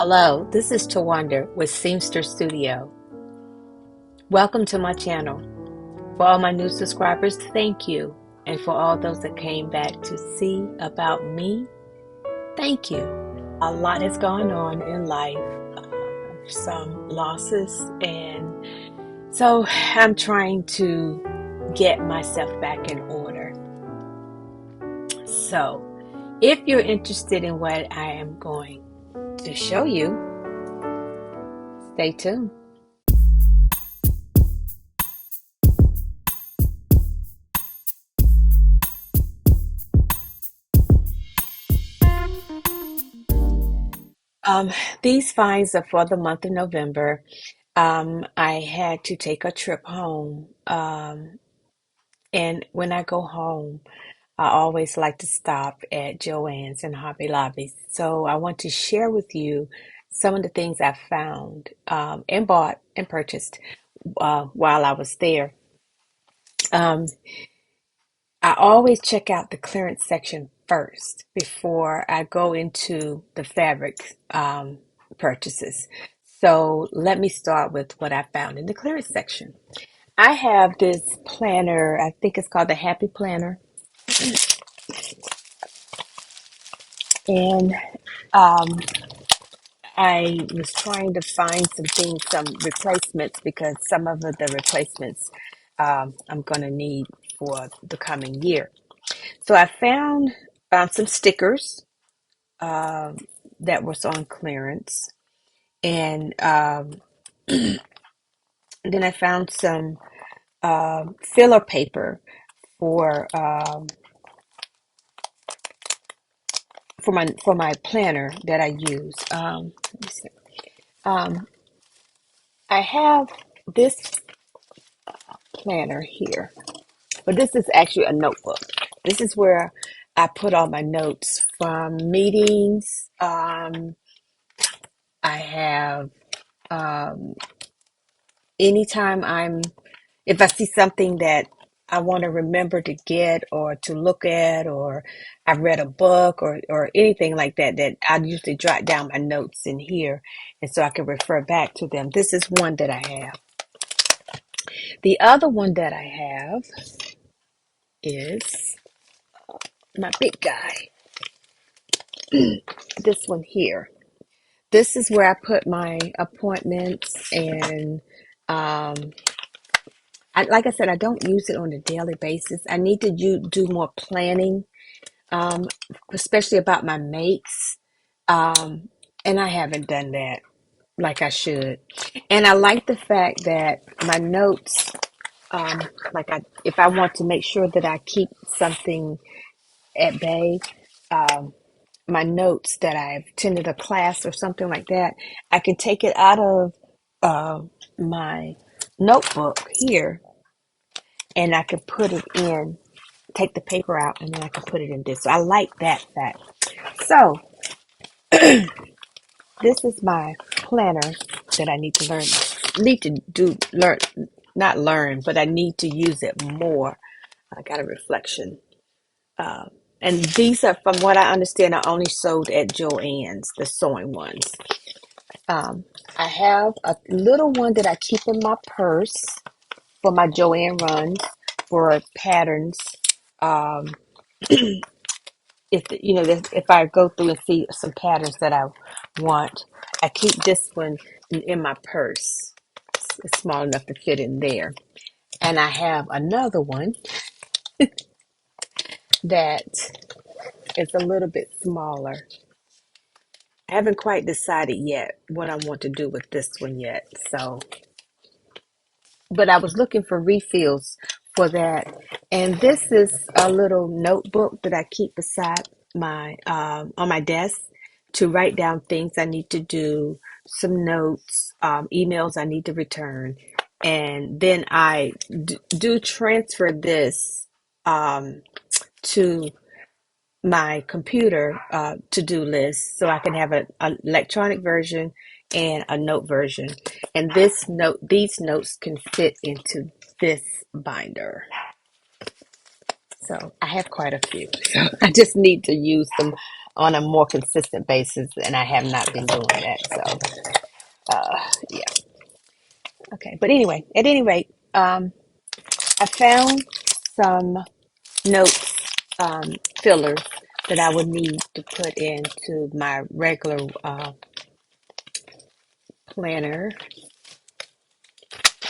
Hello, this is Tawanda with Seamster Studio. Welcome to my channel. For all my new subscribers, thank you. And for all those that came back to see about me, thank you. A lot has gone on in life, some losses, and so I'm trying to get myself back in order. So, if you're interested in what I am going to show you, stay tuned. Um, these finds are for the month of November. I had to take a trip home. And when I go home, I always like to stop at JoAnn's and Hobby Lobby. So I want to share with you some of the things I found and bought and purchased while I was there. Um, I always check out the clearance section first before I go into the fabric purchases. So let me start with what I found in the clearance section. I have this planner, I think it's called the Happy Planner. And um, I was trying to find some things, some replacements, because some of the replacements I'm going to need for the coming year. So I found some stickers um, that was on clearance. And then I found some filler paper for for my planner that I use. Let me see. Um, I have this planner here, but this is actually a notebook. This is where I put all my notes from meetings. I have um, anytime if I see something that I want to remember to get or to look at, or I read a book or anything like that, that I usually jot down my notes in here, and so I can refer back to them. This is one that I have. The other one that I have is my big guy, this one here. This is where I put my appointments and um, like I said, I don't use it on a daily basis. I need to do more planning, um, especially about my makes. Um, and I haven't done that like I should. And I like the fact that my notes, um, if I want to make sure that I keep something at bay, um, my notes that I've attended a class or something like that, I can take it out of uh, my notebook here, and I can put it in, take the paper out, and then I can put it in this. So I like that fact. So this is my planner that I need to learn, not learn, but I need to use it more. I got a reflection. Uh, and these are, from what I understand, are only sold at JoAnn's, the sewing ones. Um, I have a little one that I keep in my purse for my JoAnn runs for patterns. Um, if I go through and see some patterns that I want, I keep this one in my purse. It's small enough to fit in there. And I have another one that is a little bit smaller. I haven't quite decided yet what I want to do with this one yet. So, but I was looking for refills for that. And this is a little notebook that I keep beside my on my desk to write down things I need to do, some notes, emails I need to return, and then I do transfer this to my computer to-do list, so I can have an electronic version and a note version. And these notes can fit into this binder. So I have quite a few. So I just need to use them on a more consistent basis, and I have not been doing that. So, yeah. Okay. But anyway, at any rate, I found some notes fillers that I would need to put into my regular planner,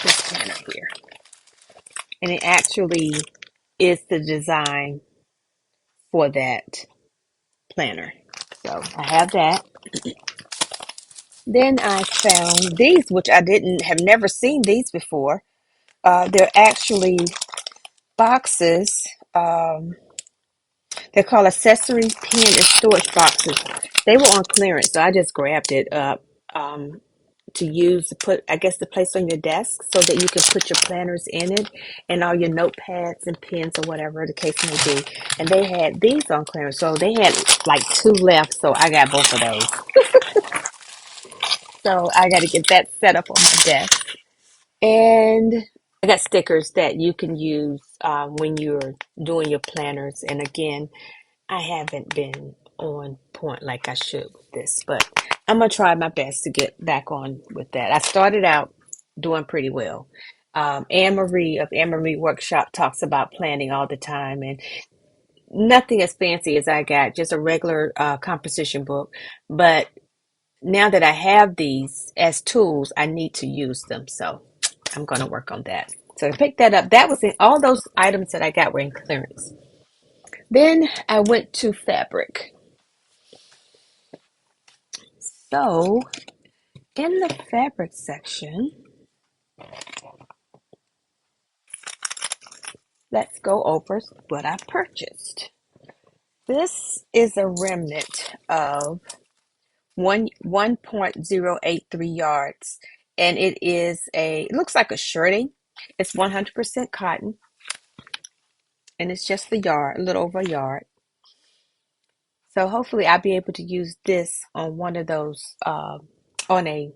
this planner here. And it actually is the design for that planner. So I have that. Then I found these, which I didn't have never seen these before. They're actually boxes. They're called accessory pen and storage boxes. They were on clearance, so I just grabbed it up to use to put, I guess, to place on your desk so that you can put your planners in it and all your notepads and pens or whatever the case may be. And they had these on clearance, so they had like two left, so I got both of those. So I got to get that set up on my desk. And I got stickers that you can use when you're doing your planners. And again, I haven't been on point like I should with this, but I'm gonna try my best to get back on with that. I started out doing pretty well. Anne Marie of Anne Marie Workshop talks about planning all the time, and nothing as fancy as I got, just a regular composition book. But now that I have these as tools, I need to use them. So I'm going to work on that. So to pick that up, that was in all those items that I got were in clearance. Then I went to fabric. So in the fabric section, let's go over what I purchased. This is a remnant of 1.083 yards, and it looks like a shirting. It's 100% cotton, and it's just a yard, a little over a yard. So hopefully I'll be able to use this on one of those on a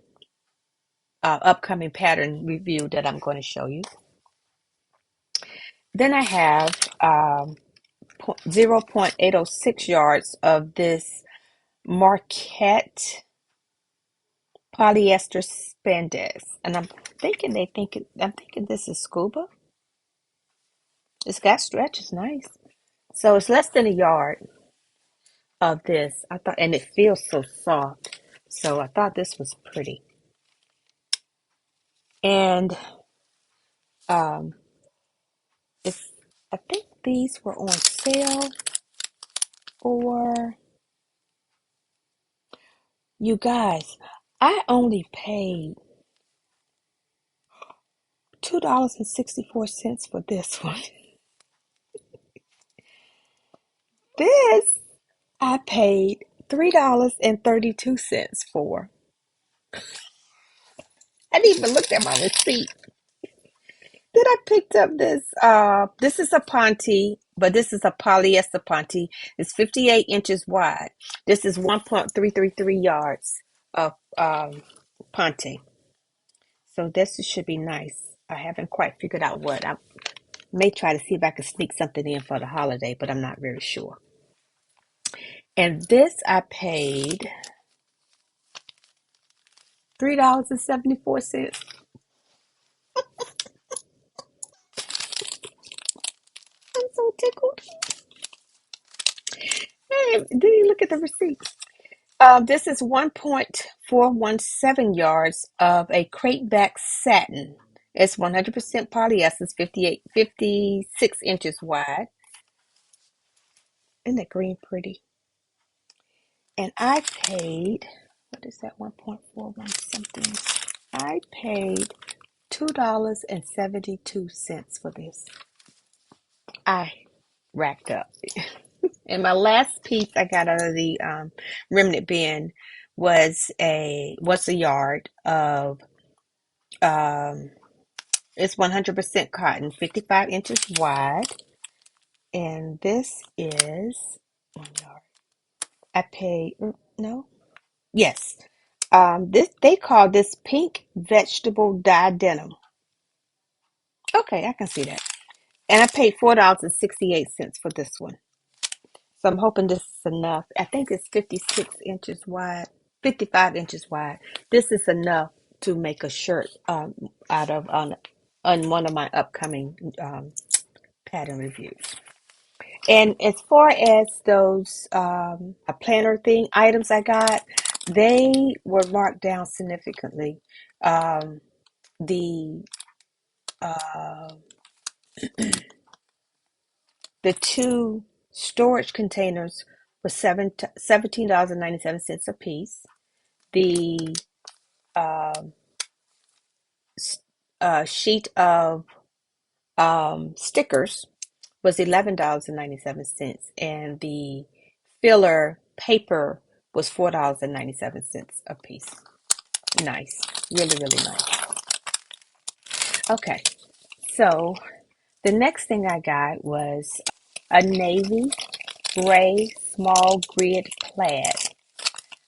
upcoming pattern review that I'm going to show you. Then I have 0.806 yards of this Marquette polyester spandex, and I'm thinking this is scuba. It's got stretch, it's nice. So it's less than a yard of this. I thought, and it feels so soft. So I thought this was pretty. And um, it's I think these were on sale for you guys. I only paid $2.64 for this one. This I paid $3.32 for. I didn't even look at my receipt. Then I picked up this is a ponte, but this is a polyester ponte. It's 58 inches wide. This is 1.333 yards of ponte. So this should be nice. I haven't quite figured out what. I may try to see if I can sneak something in for the holiday, but I'm not very sure. And this I paid $3.74. I'm so tickled. Hey, didn't you look at the receipt? This is 1.417 yards of a crate back satin. It's 100% polyester, 56 inches wide. Isn't that green pretty? And I paid, what is that, 1.41 something? I paid $2.72 for this. I racked up. And my last piece I got out of the remnant bin was a yard of it's 100% cotton, 55 inches wide, and this is 1 yard. I paid no, yes. This they call this pink vegetable dye denim. Okay, I can see that. And I paid $4.68 for this one. So I'm hoping this is enough. I think it's 56 inches wide, 55 inches wide. This is enough to make a shirt out of on one of my upcoming pattern reviews. And as far as those a planner thing items I got, they were marked down significantly. Um, the uh, the two storage containers were $17.97 a piece. The um, sheet of stickers was $11.97, and the filler paper was $4.97 a piece. Nice, really, really nice. Okay, so the next thing I got was a navy gray small grid plaid.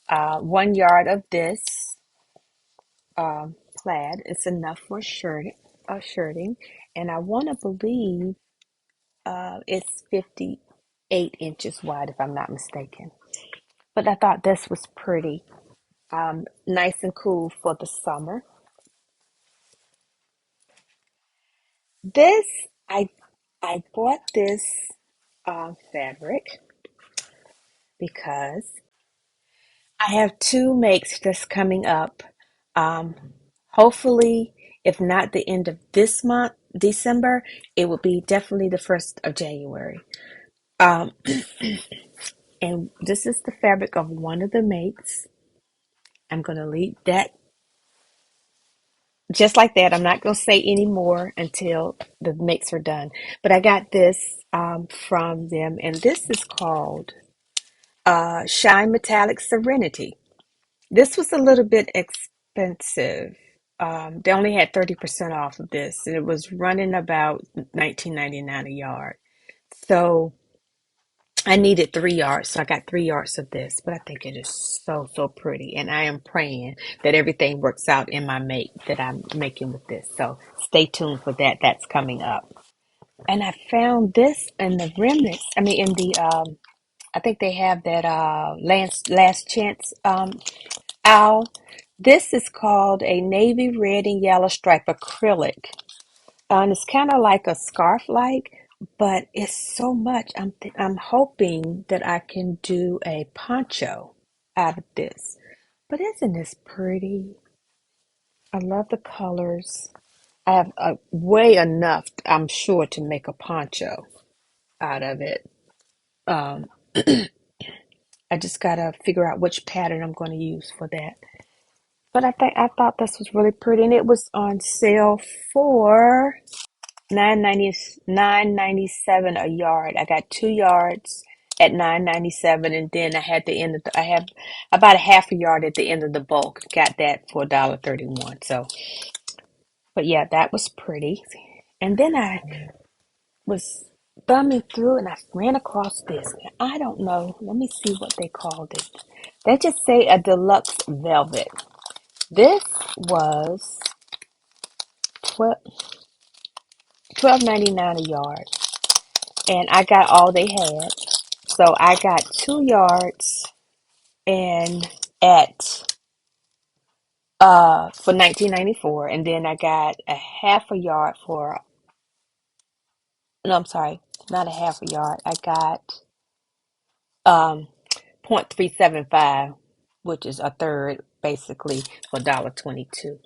1 yard of this plaid is enough for a shirting, and I want to believe it's 58 inches wide, if I'm not mistaken. But I thought this was pretty, nice and cool for the summer. This I I bought this fabric because I have two makes that's coming up. Um, Hopefully, if not the end of this month, December, it will be definitely the 1st of January. Um, and this is the fabric of one of the makes. I'm going to leave that just like that. I'm not going to say any more until the makes are done. But I got this from them, and this is called Shine Metallic Serenity. This was a little bit expensive. They only had 30% off of this, and it was running about $19.99 a yard. So I needed 3 yards, so I got 3 yards of this. But I think it is so, so pretty, and I am praying that everything works out in my make that I'm making with this. So stay tuned for that. That's coming up. And I found this in the remnants. I mean, in the I think they have that last chance owl. This is called a navy red and yellow stripe acrylic. And it's kind of like a scarf like, but it's so much. I'm hoping that I can do a poncho out of this. But isn't this pretty? I love the colors. I have way enough, I'm sure, to make a poncho out of it. Um, I just gotta figure out which pattern I'm going to use for that. But I thought this was really pretty, and it was on sale for 9.97 a yard. I got 2 yards at 9.97, and then I had the end of I have about a half a yard at the end of the bulk. Got that for $1.31. So, but yeah, that was pretty. And then I was thumbing through, and I ran across this. I don't know. Let me see what they called it. They just say a deluxe velvet. This was 12 $12.99 a yard, and I got all they had. So I got 2 yards and at for 19.94, and then I got a half a yard for no, I'm sorry, not a half a yard. I got um 0.375, which is a third basically for $1.22.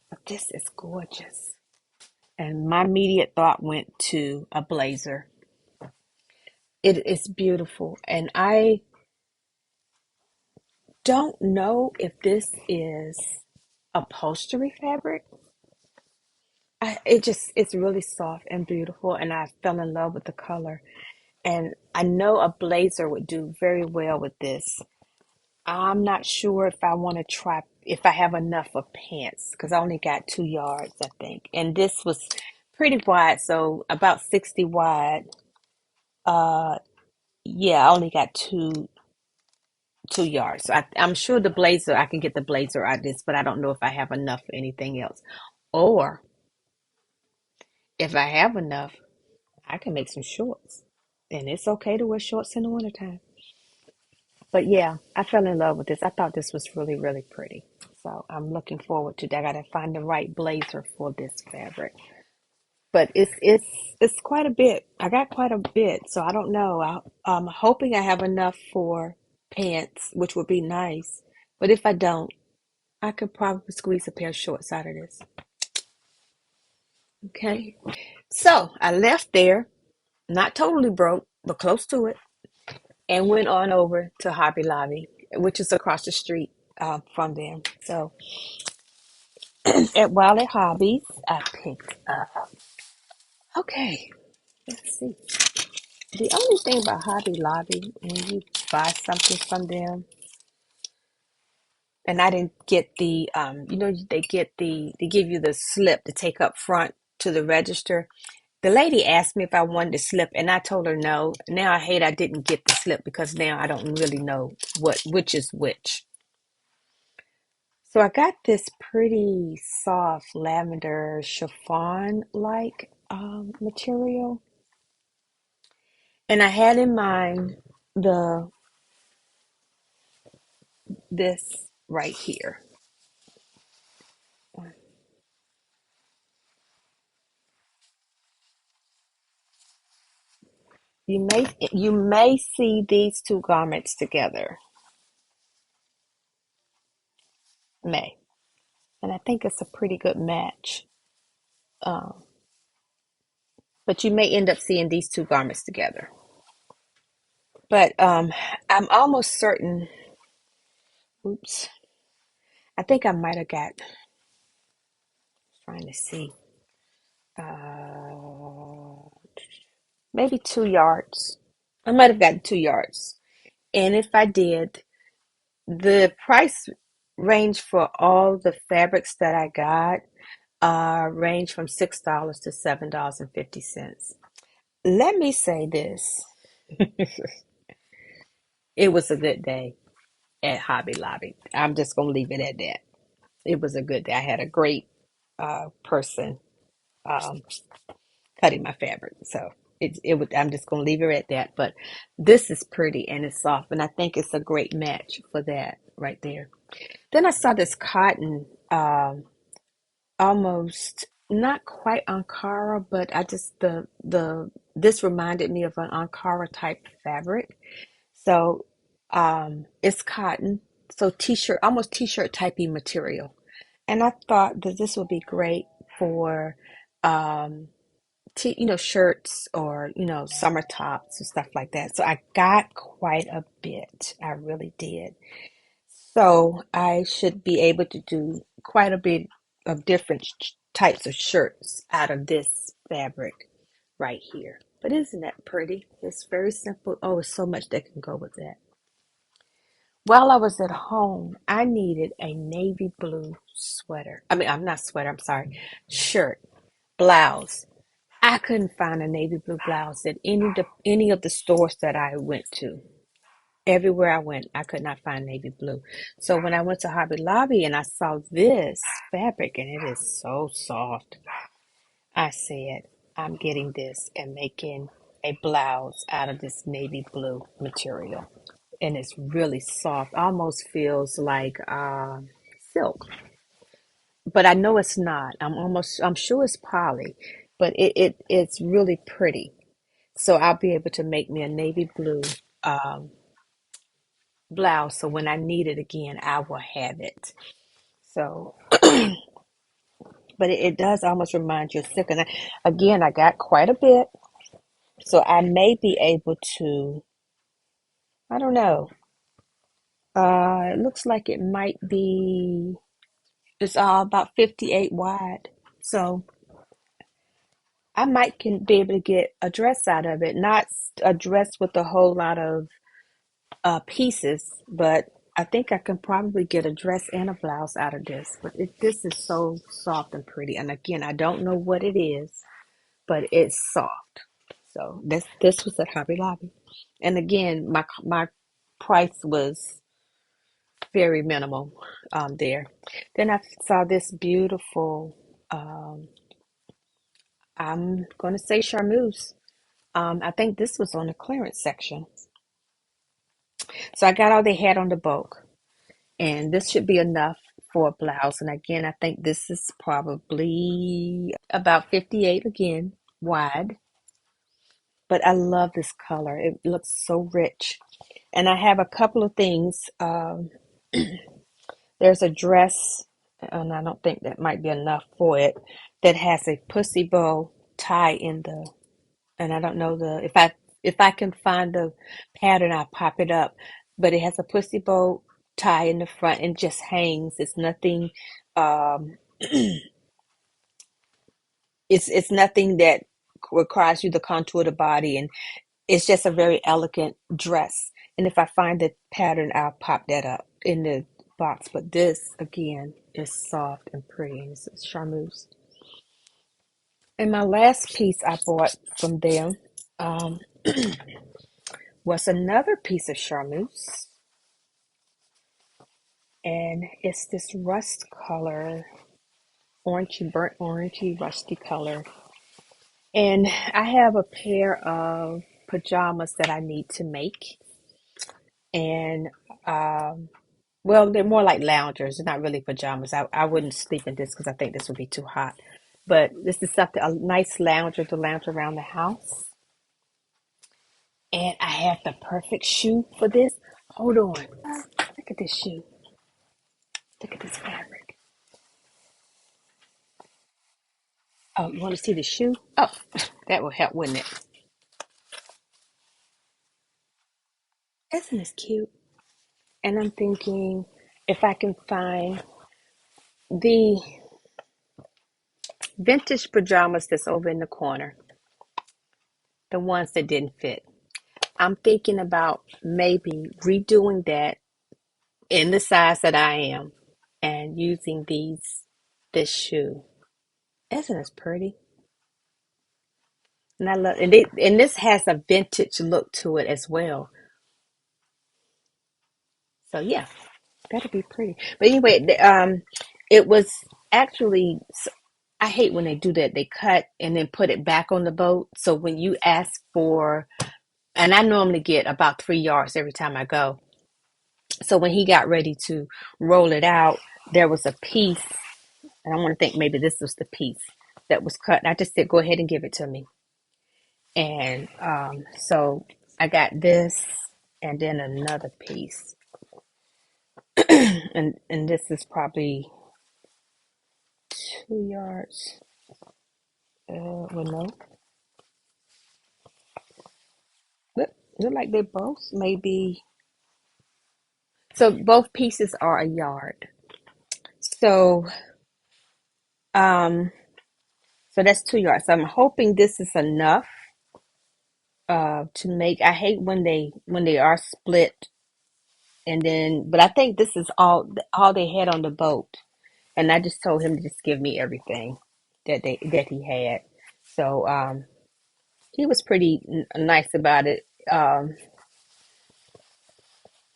But this is gorgeous. And my immediate thought went to a blazer. It is beautiful, and I don't know if this is upholstery fabric. It's really soft and beautiful, and I fell in love with the color. And I know a blazer would do very well with this. I'm not sure if I want to try if I have enough of pants because I only got 2 yards, I think. And this was pretty wide, so about 60 wide. Uh, yeah, I only got 2 yards. So I'm sure the blazer I can get the blazer out of this, but I don't know if I have enough for anything else. Or if I have enough, I can make some shorts. And it's okay to wear shorts in the wintertime. But yeah, I fell in love with this. I thought this was really, really pretty. So I'm looking forward to that. I gotta find the right blazer for this fabric. But it's quite a bit. I got quite a bit, so I don't know. I'm hoping I have enough for pants, which would be nice. But if I don't, I could probably squeeze a pair of shorts out of this. Okay. So I left there, not totally broke, but close to it, and went on over to Hobby Lobby, which is across the street from them. So while at Hobbies, I picked up. Okay, let's see. The only thing about Hobby Lobby, when you buy something from them, and I didn't get the, they give you the slip to take up front to the register. The lady asked me if I wanted the slip, and I told her no. Now I hate I didn't get the slip because now I don't really know which is which. So I got this pretty soft lavender chiffon like material, and I had in mind the this right here. You may see these two garments together, may, and I think it's a pretty good match. Um, but you may end up seeing these two garments together. But I'm almost certain. Oops, I think I might have got. Trying to see. Uh, Maybe 2 yards. I might have gotten 2 yards, and if I did, the price range for all the fabrics that I got range from $6 to $7.50. Let me say this. It was a good day at Hobby Lobby. I'm just going to leave it at that. It was a good day. I had a great person um, cutting my fabric. So I'm just going to leave it at that. But this is pretty and it's soft. And I think it's a great match for that right there. Then I saw this cotton, almost not quite Ankara, but I just this reminded me of an Ankara type fabric. So it's cotton, so t-shirt, almost t-shirt typey material. And I thought that this would be great for um shirts or summer tops and stuff like that. So I got quite a bit. I really did. So I should be able to do quite a bit of different types of shirts out of this fabric right here. But isn't that pretty? It's very simple. Oh, it's so much that can go with that. While I was at home, I needed a navy blue sweater. I mean, I'm not sweater, I'm sorry, shirt, blouse. I couldn't find a navy blue blouse at any of the stores that I went to. Everywhere I went, I could not find navy blue. So when I went to Hobby Lobby and I saw this fabric and it is so soft, I said, I'm getting this and making a blouse out of this navy blue material. And it's really soft, almost feels like silk. But I know it's not. I'm sure it's poly, but it's really pretty. So I'll be able to make me a navy blue um, blouse. So when I need it again, I will have it. So, but it does almost remind you of silk. And again, I got quite a bit. So I may be able to, I don't know. It looks like it might be, it's about 58 wide. So I might can be able to get a dress out of it. Not a dress with a whole lot of pieces, but I think I can probably get a dress and a blouse out of this. But this is so soft and pretty. And again, I don't know what it is, but it's soft. So this was at Hobby Lobby. And again, my price was very minimal there. Then I saw this beautiful, I'm going to say charmeuse, I think this was on the clearance section. So I got all they had on the bulk. And this should be enough for a blouse. And again, I think this is probably about 58 again, wide. But I love this color. It looks so rich. And I have a couple of things. There's a dress, and I don't think that might be enough for it, that has a pussy bow tie in the, and I don't know if I can find the pattern, I'll pop it up. But it has a pussy bow tie in the front and just hangs. It's nothing. Um, it's nothing that requires you to contour the body, and it's just a very elegant dress. And if I find the pattern, I'll pop that up in the box. But this again is soft and pretty, and it's charmeuse. And my last piece I bought from them um, was another piece of charmeuse, and it's this rust color, orangey, burnt orangey, rusty color. And I have a pair of pajamas that I need to make, and um, well, they're more like loungers. They're not really pajamas. I wouldn't sleep in this because I think this would be too hot. But this is something, a nice lounger to lounge around the house. And I have the perfect shoe for this. Hold on. Look at this shoe. Look at this fabric. Oh, you want to see the shoe? Oh, that will help, wouldn't it? Isn't this cute? And I'm thinking if I can find the vintage pajamas that's over in the corner, the ones that didn't fit. I'm thinking about maybe redoing that in the size that I am and using this shoe. Isn't this pretty? And I love and this has a vintage look to it as well. So yeah, that'll be pretty. But anyway, it was actually I hate when they do that. They cut and then put it back on the boat. So when you ask for, and I normally get about 3 yards every time I go. So when he got ready to roll it out, there was a piece, and I want to think maybe this was the piece that was cut. And I just said, go ahead and give it to me. And so I got this and then another piece. And this is probably 2 yards. Well, no. Look like they both maybe. So both pieces are a yard. So, um, so that's 2 yards. So I'm hoping this is enough to make. I hate when they are split, and then but I think this is all they had on the boat, and I just told him to just give me everything that he had. So he was pretty nice about it.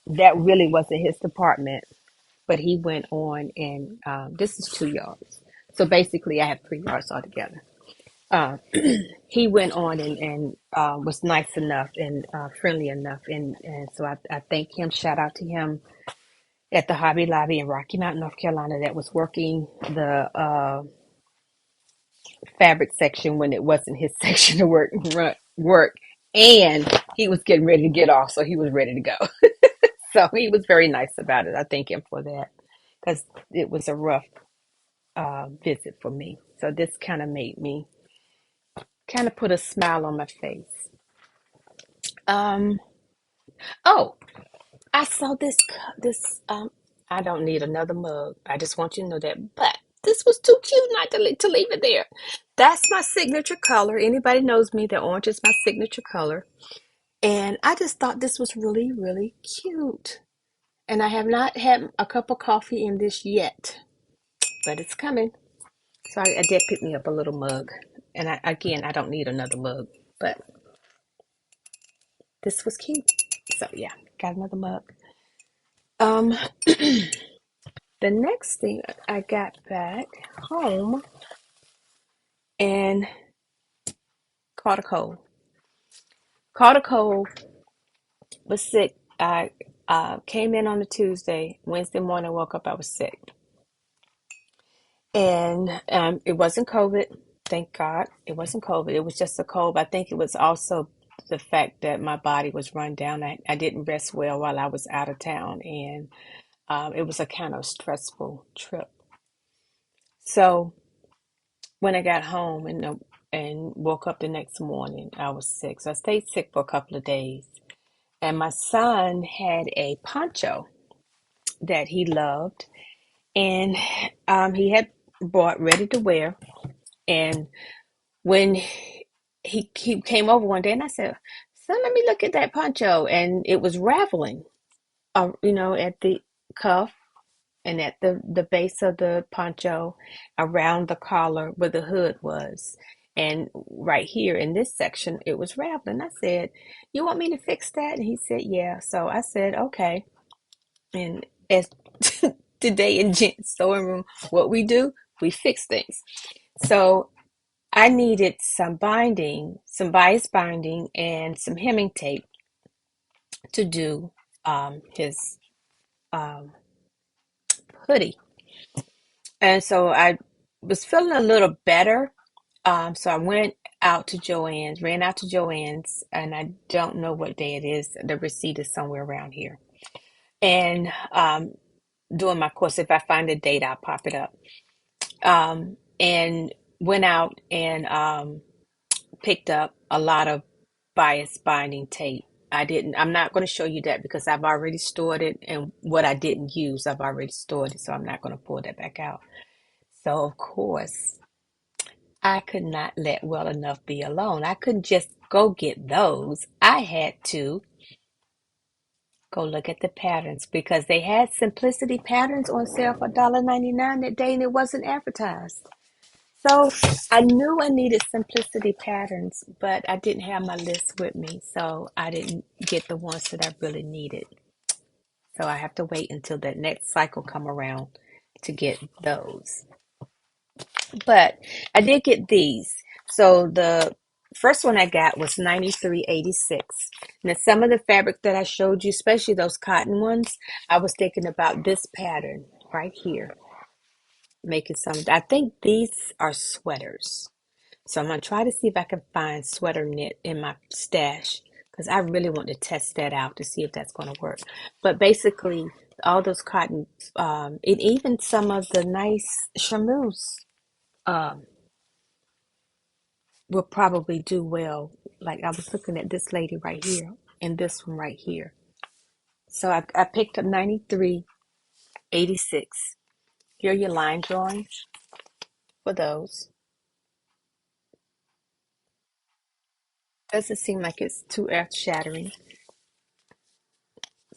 That really wasn't his department, but he went on and this is 2 yards. So basically, I have 3 yards altogether. Uh, he went on and was nice enough and friendly enough, and so I thank him. Shout out to him at the Hobby Lobby in Rocky Mount, North Carolina, that was working the fabric section when it wasn't his section to work, and he was getting ready to get off, so he was ready to go. So he was very nice about it. I thank him for that because it was a rough visit for me. So this kind of made me kind of put a smile on my face. Um, oh, I saw this. I don't need another mug. I just want you to know that. But this was too cute not to leave it there. That's my signature color. Anybody knows me, that orange is my signature color. And I just thought this was really, really cute. And I have not had a cup of coffee in this yet, but it's coming. So I did pick me up a little mug. And again, I don't need another mug, but this was cute. So yeah, got another mug. Um, the next thing, I got back home and caught a cold. Caught a cold, was sick. I came in on a Tuesday. Wednesday morning, woke up, I was sick. And it wasn't COVID. Thank God. It wasn't COVID. It was just a cold. I think it was also the fact that my body was run down. I didn't rest well while I was out of town. And it was a kind of stressful trip. So when I got home and woke up the next morning, I was sick. So I stayed sick for a couple of days. And my son had a poncho that he loved, and he had bought ready to wear. And when he came over one day, and I said, "Son, let me look at that poncho," and it was raveling, at the cuff and at the base of the poncho, around the collar where the hood was. And right here in this section, it was raveling. I said, "You want me to fix that?" And he said, "Yeah." So I said, "Okay." And as today in Jen's sewing room, what we do, we fix things. So I needed some binding, some bias binding, and some hemming tape to do his um, hoodie. And so I was feeling a little better. So I went out to JoAnn's, ran out to JoAnn's, and I don't know what day it is. The receipt is somewhere around here. And doing my course, if I find a date, I'll pop it up. And went out and picked up a lot of bias binding tape. I'm not going to show you that because I've already stored it, and what I didn't use, I've already stored it, so I'm not going to pull that back out. So, of course, I could not let well enough be alone. I couldn't just go get those. I had to go look at the patterns because they had Simplicity patterns on sale for $1.99 that day, and it wasn't advertised. So I knew I needed Simplicity patterns, but I didn't have my list with me, so I didn't get the ones that I really needed. So I have to wait until that next cycle come around to get those. But I did get these. So the first one I got was 93.86. Now some of the fabric that I showed you, especially those cotton ones, I was thinking about this pattern right here, making some. I think these are sweaters. So I'm going to try to see if I can find sweater knit in my stash because I really want to test that out to see if that's going to work. But basically, all those cotton, and even some of the nice charmeuse um, will probably do well. Like I was looking at this lady right here and this one right here. So I picked up 93.86. Here are your line drawings for those. Doesn't seem like it's too earth shattering.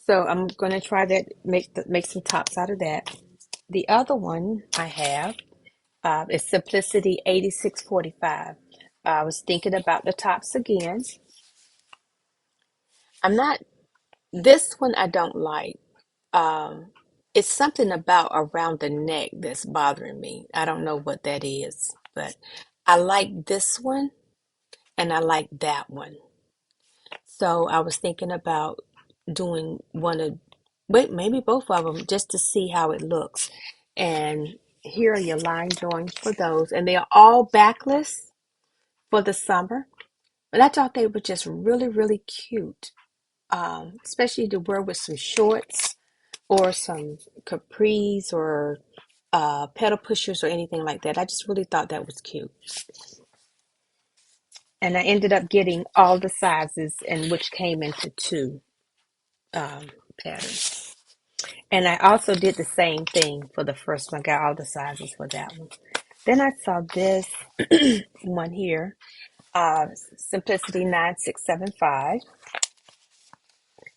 So I'm gonna try that. Make some tops out of that. The other one I have is Simplicity 8645. I was thinking about the tops again. I'm not. This one I don't like. Um, it's something about around the neck that's bothering me. I don't know what that is, but I like this one and I like that one. So I was thinking about doing one of, wait, maybe both of them just to see how it looks. And here are your line drawings for those. And they are all backless for the summer. But I thought they were just really, really cute, especially to wear with some shorts or some capris or pedal pushers or anything like that. I just really thought that was cute. And I ended up getting all the sizes, and which came into two um, patterns. And I also did the same thing for the first one. Got all the sizes for that one. Then I saw this one here, Simplicity 9675.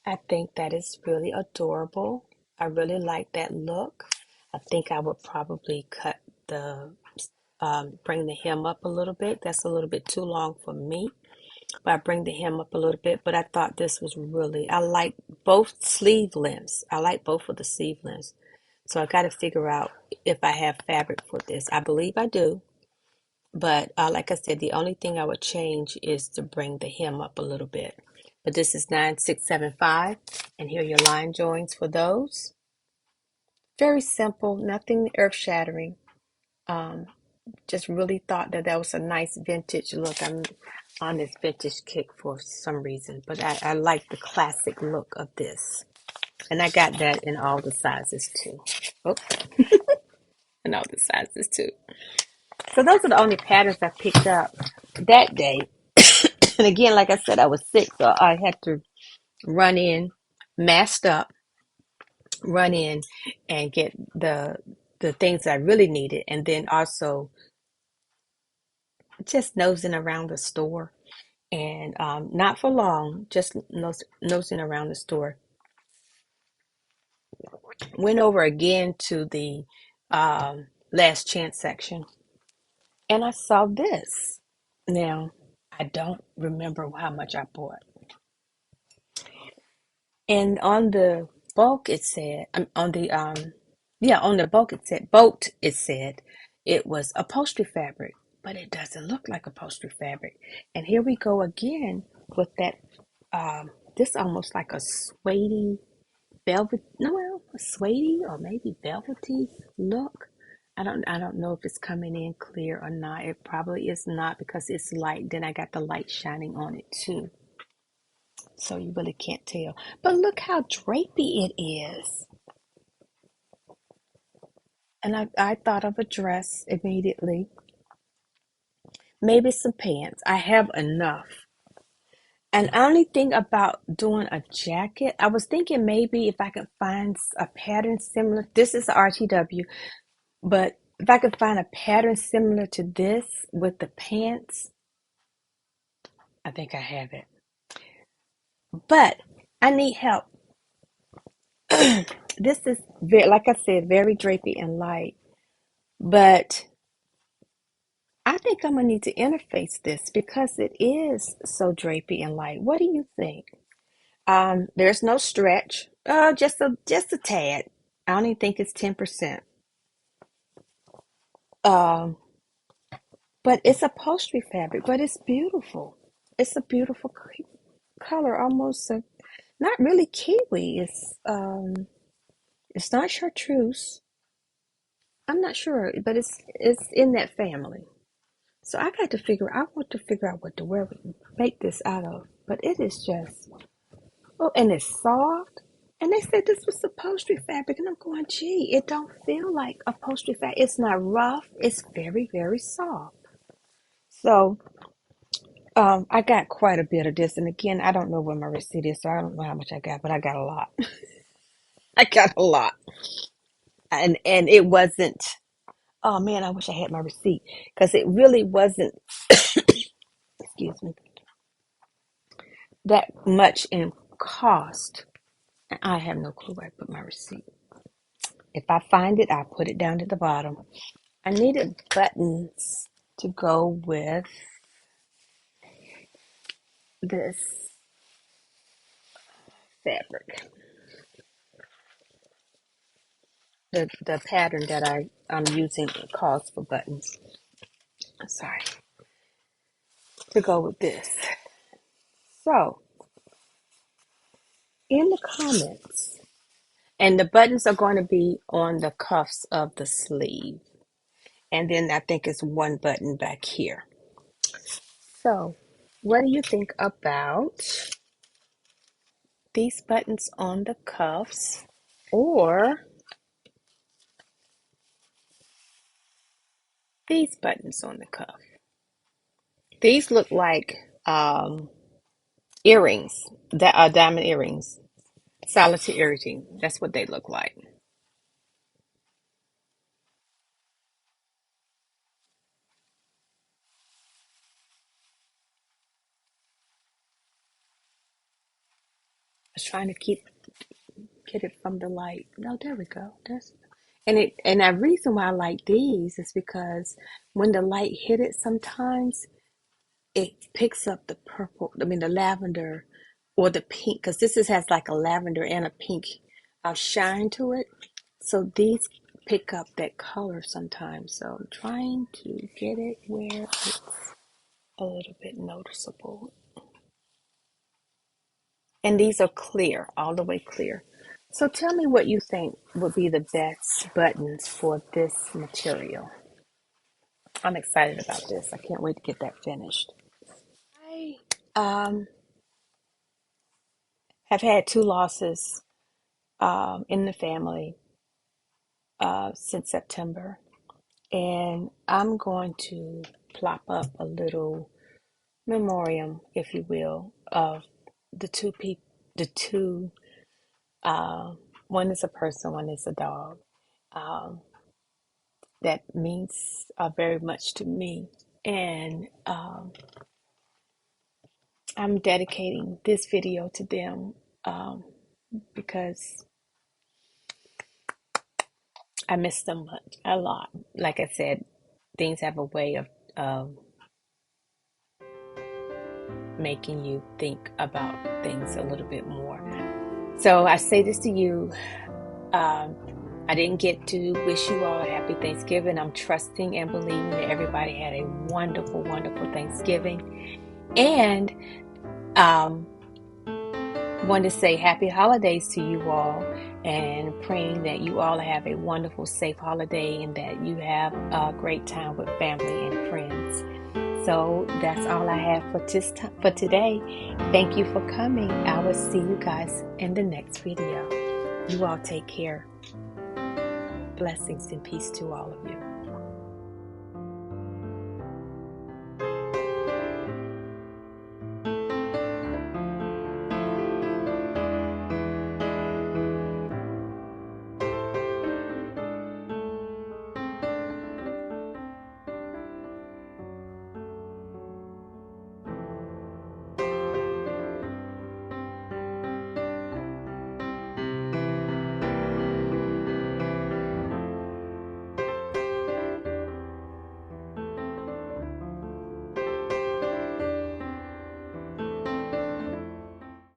I think that is really adorable. I really like that look. I think I would probably cut bring the hem up a little bit. That's a little bit too long for me. But I bring the hem up a little bit. But I thought this was really, I like both sleeve lengths. I like both of the sleeve lengths. So I got to figure out if I have fabric for this. I believe I do. But like I said, the only thing I would change is to bring the hem up a little bit. but this is 9675, and here are your line joins for those. Very simple, nothing earth-shattering. Um, just really thought that that was a nice vintage look. I'm on this vintage kick for some reason, but I like the classic look of this. And I got that in all the sizes too. Oh, in all the sizes too. So those are the only patterns I picked up that day. And again, like I said, I was sick, so I had to run in, masked up, run in and get the things I really needed, and then also just nosing around the store. And not for long, just nosing around the store. Went over again to the last chance section, and I saw this. Now, I don't remember how much I bought. And on the bulk, it said, on the on the bulk it said it was upholstery fabric, but it doesn't look like upholstery fabric. And here we go again with that. This almost like a suede velvet, no, well, a suede or maybe velvety look. I don't know if it's coming in clear or not. It probably is not because it's light. Then I got the light shining on it too. So you really can't tell. But look how drapey it is. And I thought of a dress immediately. Maybe some pants. I have enough. And only thing about doing a jacket, I was thinking maybe if I could find a pattern similar. This is RTW, but if I could find a pattern similar to this with the pants, I think I have it. But I need help. This is very, like I said, very drapey and light. But I think I'm gonna need to interface this because it is so drapey and light. What do you think? There's no stretch. Just a tad. I don't even think it's 10%. Um, but it's upholstery fabric, but it's beautiful. It's a beautiful color, almost not really kiwi. It's not chartreuse. I'm not sure, but it's in that family. So I want to figure out what to wear, make this out of. But it is just, oh, and it's soft. And they said this was upholstery fabric, and I'm going, gee, it don't feel like upholstery fabric. It's not rough. It's very, very soft. So, I got quite a bit of this, and again, I don't know where my receipt is, so I don't know how much I got, but I got a lot. I got a lot, and it wasn't. Oh man, I wish I had my receipt because it really wasn't. Excuse me, that much in cost. And I have no clue where I put my receipt. If I find it, I'll put it down at the bottom. I needed buttons to go with this fabric. The pattern that I'm using calls for buttons. Sorry. To go with this. So, in the comments, and the buttons are going to be on the cuffs of the sleeve. And then I think it's one button back here. So, what do you think about these buttons on the cuffs or these buttons on the cuff? These look like earrings, that are diamond earrings, solitaire earrings. That's what they look like. I was trying to get it from the light. No, there we go. And the reason why I like these is because when the light hit it, sometimes it picks up the purple. I mean the lavender or the pink, because has like a lavender and a pink shine to it. So these pick up that color sometimes. So I'm trying to get it where it's a little bit noticeable. And these are clear, all the way clear. So tell me what you think would be the best buttons for this material. I'm excited about this. I can't wait to get that finished. I have had two losses in the family since September, and I'm going to plop up a little memoriam, if you will, of the two people, the two, uh, one is a person, one is a dog, um, that means very much to me. And I'm dedicating this video to them um, because I miss them much, a lot. Like I said, things have a way of making you think about things a little bit more. So I say this to you. Um, I didn't get to wish you all a happy Thanksgiving. I'm trusting and believing that everybody had a wonderful, wonderful Thanksgiving. And um, want to say happy holidays to you all, and praying that you all have a wonderful, safe holiday and that you have a great time with family and friends. So that's all I have for today. Thank you for coming. I will see you guys in the next video. You all take care. Blessings and peace to all of you.